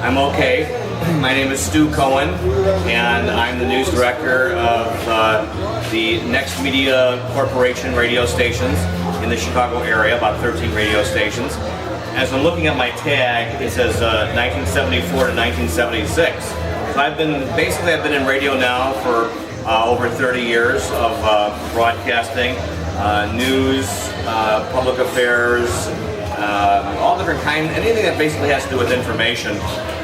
I'm okay. My name is Stu Cohen, and I'm the news director of the Next Media Corporation radio stations in the Chicago area, about 13 radio stations. As I'm looking at my tag, it says 1974 to 1976. So I've been in radio now for over 30 years of broadcasting, news, public affairs, all different kinds, anything that basically has to do with information.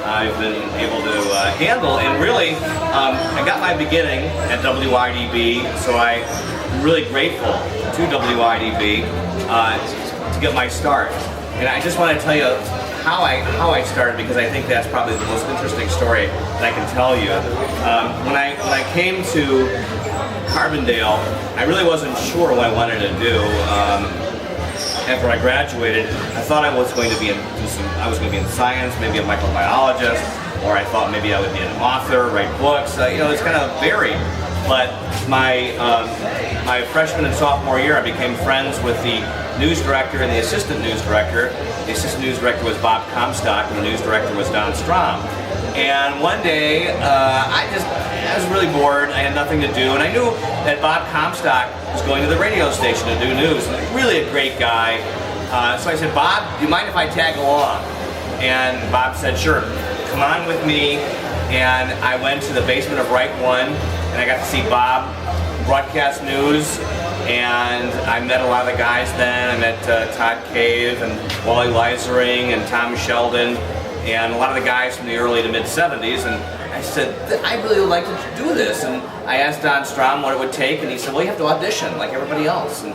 I've been able to handle, and really, I got my beginning at WIDB, so I'm really grateful to WIDB to get my start. And I just want to tell you how I started, because I think that's probably the most interesting story that I can tell you. When I came to Carbondale, I really wasn't sure what I wanted to do. After I graduated, I thought I was going to be in science, maybe a microbiologist, or I thought maybe I would be an author, write books. It's kind of varied. But my freshman and sophomore year, I became friends with the news director and the assistant news director. The assistant news director was Bob Comstock, and the news director was Don Strom. And one day, I was really bored. I had nothing to do, and I knew that Bob Comstock was going to the radio station to do news. And really a great guy. So I said, Bob, do you mind if I tag along? And Bob said, sure, come on with me. And I went to the basement of Right One, and I got to see Bob broadcast news. And I met a lot of the guys then. I met Todd Cave and Wally Leisering and Tom Sheldon and a lot of the guys from the early to mid-'70s. And I said, I really would like to do this. And I asked Don Strom what it would take, and he said, well, you have to audition like everybody else. So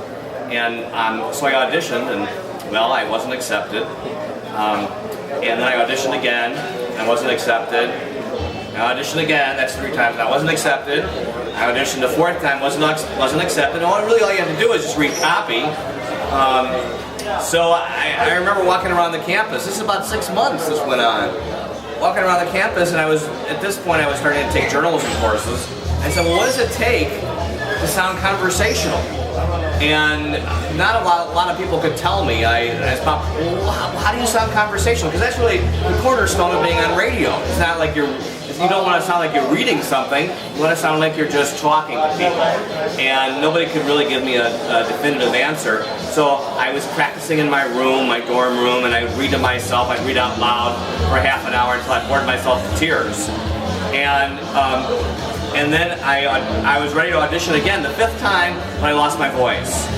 I auditioned, and well, I wasn't accepted. And then I auditioned again, and I wasn't accepted. I auditioned again, that's 3 times, and I wasn't accepted. I auditioned the 4th time, wasn't accepted. And really all you have to do is just read copy. So I remember walking around the campus. This is about 6 months this went on. Walking around the campus, and at this point I was starting to take journalism courses. I said, well, what does it take to sound conversational? And not a lot of people could tell me. I asked Bob, well, how do you sound conversational? Because that's really the cornerstone of being on radio. It's not like you don't want to sound like you're reading something. You want to sound like you're just talking to people. And nobody could really give me a definitive answer. So I was practicing in my room, my dorm room, and I would read to myself. I'd read out loud for half an hour until I bored myself to tears. And then I was ready to audition again, the 5th time, when I lost my voice.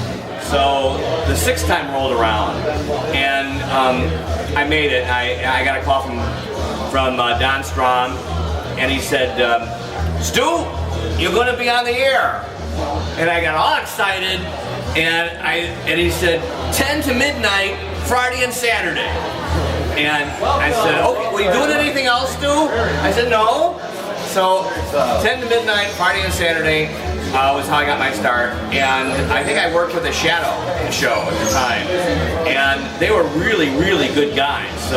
So the 6th time rolled around, and I made it. I got a call from Don Strom, and he said, Stu, you're going to be on the air. And I got all excited, and he said, 10 to midnight, Friday and Saturday. And I said, okay, were you doing anything else, Stu? I said, no. So 10 to midnight, Friday and Saturday was how I got my start. And I think I worked with a shadow show at the time. And they were really, really good guys.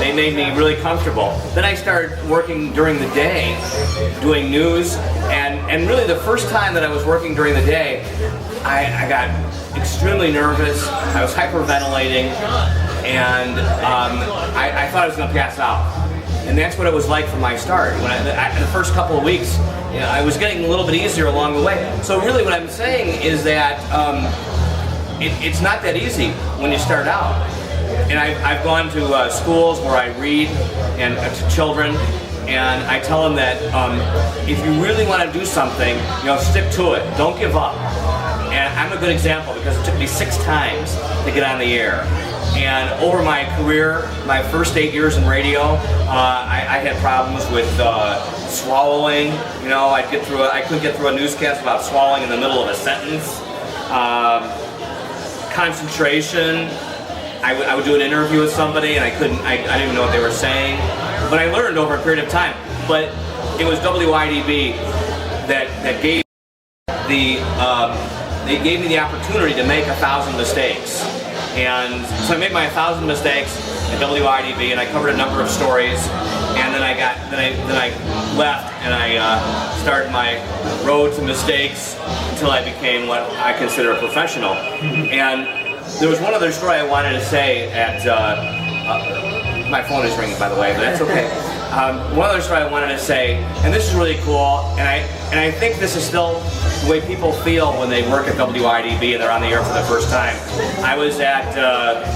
They made me really comfortable. Then I started working during the day, doing news. And really the first time that I was working during the day, I got extremely nervous. I was hyperventilating. And I thought I was going to pass out. And that's what it was like from my start. When the first couple of weeks, I was getting a little bit easier along the way. So really what I'm saying is that it's not that easy when you start out. And I've gone to schools where I read and to children, and I tell them that if you really want to do something, stick to it. Don't give up. And I'm a good example, because it took me 6 times to get on the air. And over my career, my first 8 years in radio, I had problems with swallowing. I couldn't get through a newscast without swallowing in the middle of a sentence. Concentration. I would do an interview with somebody, and I didn't even know what they were saying. But I learned over a period of time. But it was WIDB that gave they gave me the opportunity to make 1,000 mistakes. And so I made my 1,000 mistakes at WIDB, and I covered a number of stories. And then I left, and I started my road to mistakes until I became what I consider a professional. And there was one other story I wanted to say at my phone is ringing, by the way, but that's okay. One other story I wanted to say, and this is really cool, and I think this is still the way people feel when they work at WIDB and they're on the air for the first time. I was at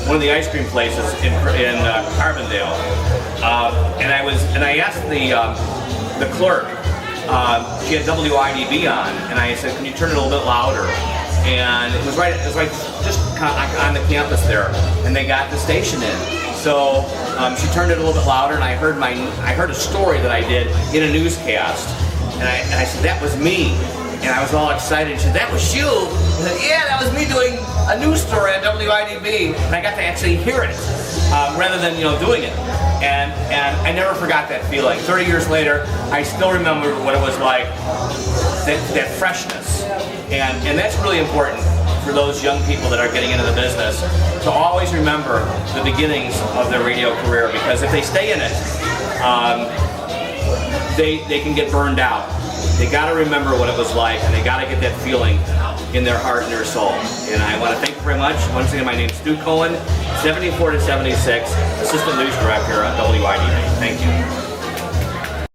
one of the ice cream places in Carbondale, and I asked the clerk. She had WIDB on, and I said, "Can you turn it a little bit louder?" And it was right just on the campus there, and they got the station in. So she turned it a little bit louder, and I heard a story that I did in a newscast, and I said, "That was me," and I was all excited. She said, "That was you?" I said, "Yeah, that was me doing a news story at WIDB," and I got to actually hear it rather than doing it. And I never forgot that feeling. 30 years later, I still remember what it was like, that freshness. And that's really important for those young people that are getting into the business, to always remember the beginnings of their radio career, because if they stay in it, they can get burned out. They got to remember what it was like, and they got to get that feeling in their heart and their soul. And I want to thank you very much. Once again, my name is Stu Cohen, 74 to 76, Assistant News Director at WIDB. Thank you.